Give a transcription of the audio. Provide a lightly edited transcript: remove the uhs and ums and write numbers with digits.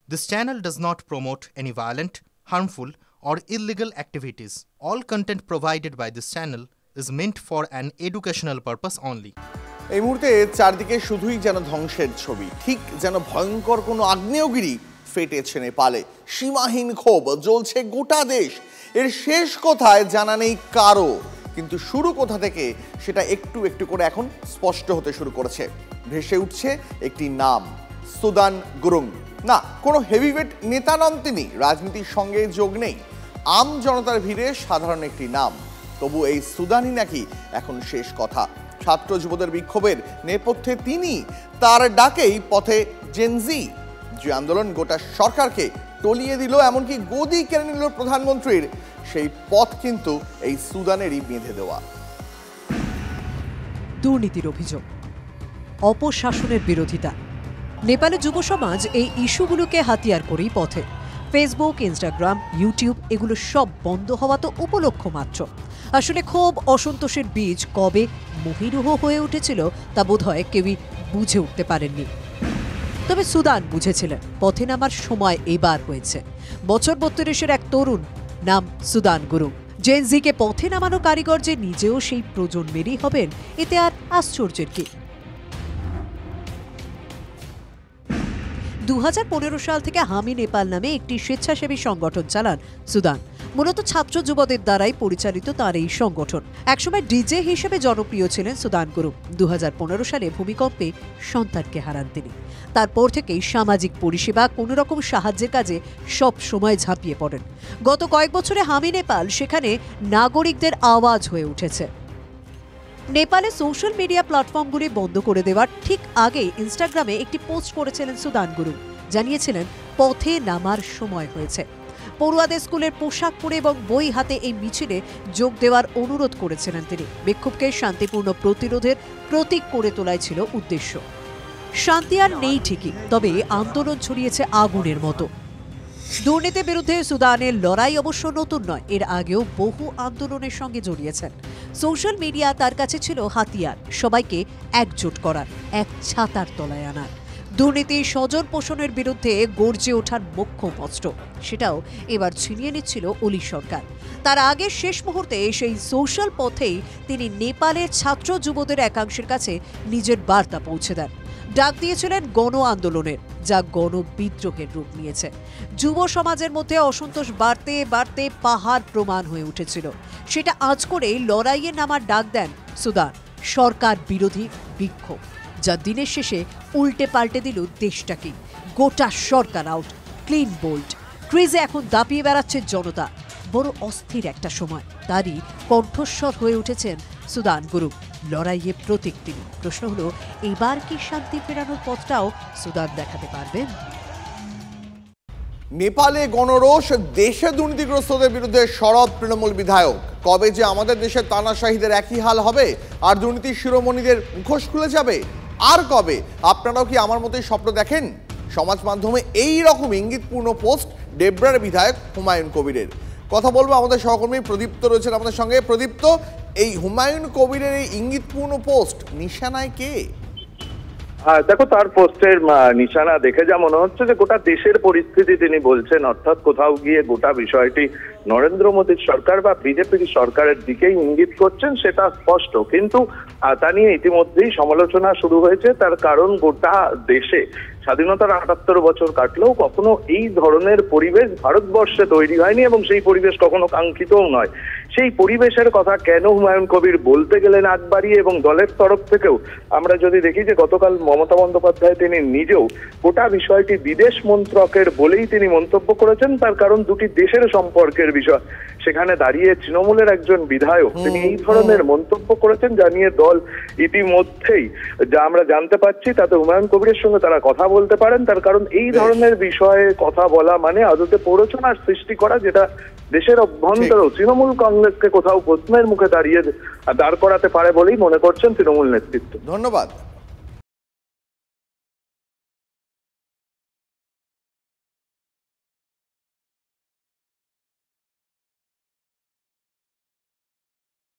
This channel does not promote any violent, harmful, or illegal activities. All content provided by this channel is meant for an educational purpose only. এই মুহূর্তে চারদিকে শুধুই যেন ধ্বংসের ছবি, ঠিক যেন ভয়ঙ্কর কোনো আগ্নেয়গিরি ফেটেছে নেপালে। সীমাহীন ক্ষোভ জ্বলছে গোটা দেশ। এর শেষ কোথায় জানা নেই কারো, কিন্তু শুরু কোথা থেকে সেটা একটু একটু করে এখন স্পষ্ট হতে শুরু করেছে। ভেসে উঠছে একটি নাম, সুদান গুরুং। না, কোনো হেভিওয়েট নেতা নন তিনি, রাজনীতির সঙ্গে যোগ নেই, আম জনতার ভিড়ে সাধারণ একটি নাম। তবু এই সুদানই নাকি এখন শেষ কথা। ছাত্র যুবদের বিক্ষোভের নেপথ্যে তিনি, তার ডাকেই পথে জেনজি, যে আন্দোলন গোটা সরকারকে টলিয়ে দিল, এমনকি গদি কেড়ে নিল প্রধানমন্ত্রীর, সেই পথ কিন্তু এই সুদানেরই বেঁধে দেওয়া। দুর্নীতির অভিযোগ, অপশাসনের বিরোধিতা। নেপালের যুব সমাজ এই ইস্যুগুলোকে হাতিয়ার করেই পথে। ফেসবুক, ইনস্টাগ্রাম, ইউটিউব এগুলো সব বন্ধ হওয়া তো উপলক্ষ মাত্র। আসলে ক্ষোভ, অসন্তোষের বীজ কবে মহিরুহ হয়ে উঠেছিল তা বোধহয় কেউই বুঝে উঠতে পারেননি। তবে সুদান বুঝেছিলেন পথে নামার সময় এবার হয়েছে। বছর 32-এর এক তরুণ, নাম সুদান গুরুং। জেনজিকে পথে নামানো কারিগর যে নিজেও সেই প্রজন্মেরই হবেন, এতে আর আশ্চর্যের কি। 2015 সাল থেকে হামি নেপাল নামে একটি স্বেচ্ছাসেবী সংগঠন চালান সুদান। মূলত ছাত্র যুবদের দ্বারাই পরিচালিত তার এই সংগঠন। একসময় ডিজে হিসেবে জনপ্রিয় ছিলেন সুদান গুরুং। 2015 সালে ভূমিকম্পে সন্তানকে হারান তিনি। তারপর থেকেই সামাজিক পরিষেবা, কোনো রকম সাহায্যের কাজে সব সময় ঝাঁপিয়ে পড়েন। গত কয়েক বছরে হামি নেপাল সেখানে নাগরিকদের আওয়াজ হয়ে উঠেছে। নেপালে সোশ্যাল মিডিয়া প্ল্যাটফর্মগুলি বন্ধ করে দেওয়ার ঠিক আগে ইনস্টাগ্রামে একটি পোস্ট করেছিলেন সুদান গুরুং। জানিয়েছিলেন পথে নামার সময় হয়েছে। পড়ুয়াদের স্কুলের পোশাক পরে এবং বই হাতে এই মিছিলে যোগ দেওয়ার অনুরোধ করেছিলেন তিনি। বিক্ষোভকে শান্তিপূর্ণ প্রতিরোধের প্রতীক করে তোলাই ছিল উদ্দেশ্য। শান্তি আর নেই ঠিকই, তবে আন্দোলন ছড়িয়েছে আগুনের মতো। দুর্নীতির বিরুদ্ধে সুদানের লড়াই অবশ্য নতুন নয়, এর আগেও বহু আন্দোলনের সঙ্গে জড়িয়েছেন। সোশ্যাল মিডিয়া তার কাছে ছিল হাতিয়ার, সবাইকে একজোট করার, এক ছাতার তলায় আনার। দুর্নীতি, স্বজন পোষণের বিরুদ্ধে গর্জে ওঠার মোক্ষম অস্ত্র, সেটাও এবার ছিনিয়ে নিচ্ছিল ওলি সরকার। তার আগে শেষ মুহূর্তে সেই সোশ্যাল পথেই তিনি নেপালের ছাত্র যুবদের একাংশের কাছে নিজের বার্তা পৌঁছে দেন। ডাক দিয়েছিলেন গণ আন্দোলনের, যা গণবিদ্রোহের রূপ নিয়েছে। যুব সমাজের মধ্যে অসন্তোষ বাড়তে বাড়তে পাহাড় প্রমাণ হয়ে উঠেছিল। সেটা আজ করেই লড়াইয়ে নামার ডাক দেন সুদান, সরকার বিরোধী বিক্ষোভ, যা দিনের শেষে উল্টে পাল্টে দিল দেশটাকে। গোটা সরকার আউট, ক্লিন বোল্ড। ক্রিজে এখন দাপিয়ে বেড়াচ্ছে জনতা। বড় অস্থির একটা সময়, তারই কণ্ঠস্বর হয়ে উঠেছেন সুদান গুরুং। লড়াইয়ে প্রতীক তিনি। প্রশ্ন হলো, এবার কি শান্তি ফেরানোর পথটাও সুদান দেখাতে পারবেন? নেপালে গণরোষ, দেশে দুর্নীতিগ্রস্তদের বিরুদ্ধে সরব তৃণমূল বিধায়ক। কবে যে আমাদের দেশের তানাশাহীদের একই হাল হবে আর দুর্নীতির শিরোমণিদের মুখোশ খুলে যাবে? আর কবে? আপনারাও কি আমার মতোই স্বপ্ন দেখেন? সমাজ মাধ্যমে এই রকম ইঙ্গিতপূর্ণ পোস্ট ডেবরার বিধায়ক হুমায়ুন কবিরের। কথা বলবো আমাদের সহকর্মী প্রদীপ্ত রয়েছেন আমাদের সঙ্গে। প্রদীপ্ত, এই হুমায়ুন কবিরের এই ইঙ্গিতপূর্ণ পোস্ট নিশানায় কে? দেখো, তার পোস্টের নিশানা দেখে যা মনে হচ্ছে যে গোটা দেশের পরিস্থিতি তিনি বলছেন, অর্থাৎ কোথাও গিয়ে গোটা বিষয়টি নরেন্দ্র মোদীর সরকার বা বিজেপির সরকারের দিকেই ইঙ্গিত করছেন, সেটা স্পষ্ট। কিন্তু তা নিয়ে ইতিমধ্যেই সমালোচনা শুরু হয়েছে। তার কারণ, গোটা দেশে স্বাধীনতার ৭৮ বছর কাটলেও কখনো এই ধরনের পরিবেশ ভারতবর্ষে তৈরি হয়নি এবং সেই পরিবেশ কখনো কাঙ্ক্ষিতও নয়। সেই পরিবেশের কথা কেন হুমায়ুন কবির বলতে গেলেন আগ বাড়িয়ে? এবং দলের তরফ থেকেও আমরা যদি দেখি যে গতকাল মমতা বন্দ্যোপাধ্যায় তিনি নিজেও গোটা বিষয়টি বিদেশ মন্ত্রকের বলেই তিনি মন্তব্য করেছেন। তার কারণ, দুটি দেশের সম্পর্কের বিষয়। সেখানে দাঁড়িয়ে তৃণমূলের একজন বিধায়ক তিনি এই ধরনের মন্তব্য করেছেন, যা নিয়ে দল ইতিমধ্যেই, যা আমরা জানতে পারছি, তাতে হুমায়ুন কবিরের সঙ্গে তারা কথা বলতে পারেন। তার কারণ, এই ধরনের বিষয়ে কথা বলা মানে আদতে প্ররোচনার সৃষ্টি করা, যেটা দেশের অভ্যন্তরেও তৃণমূল কংগ্রেসকে কোথাও প্রশ্নের মুখে দাঁড় করাতে পারে বলেই মনে করছেন তৃণমূল নেতৃত্ব। ধন্যবাদ।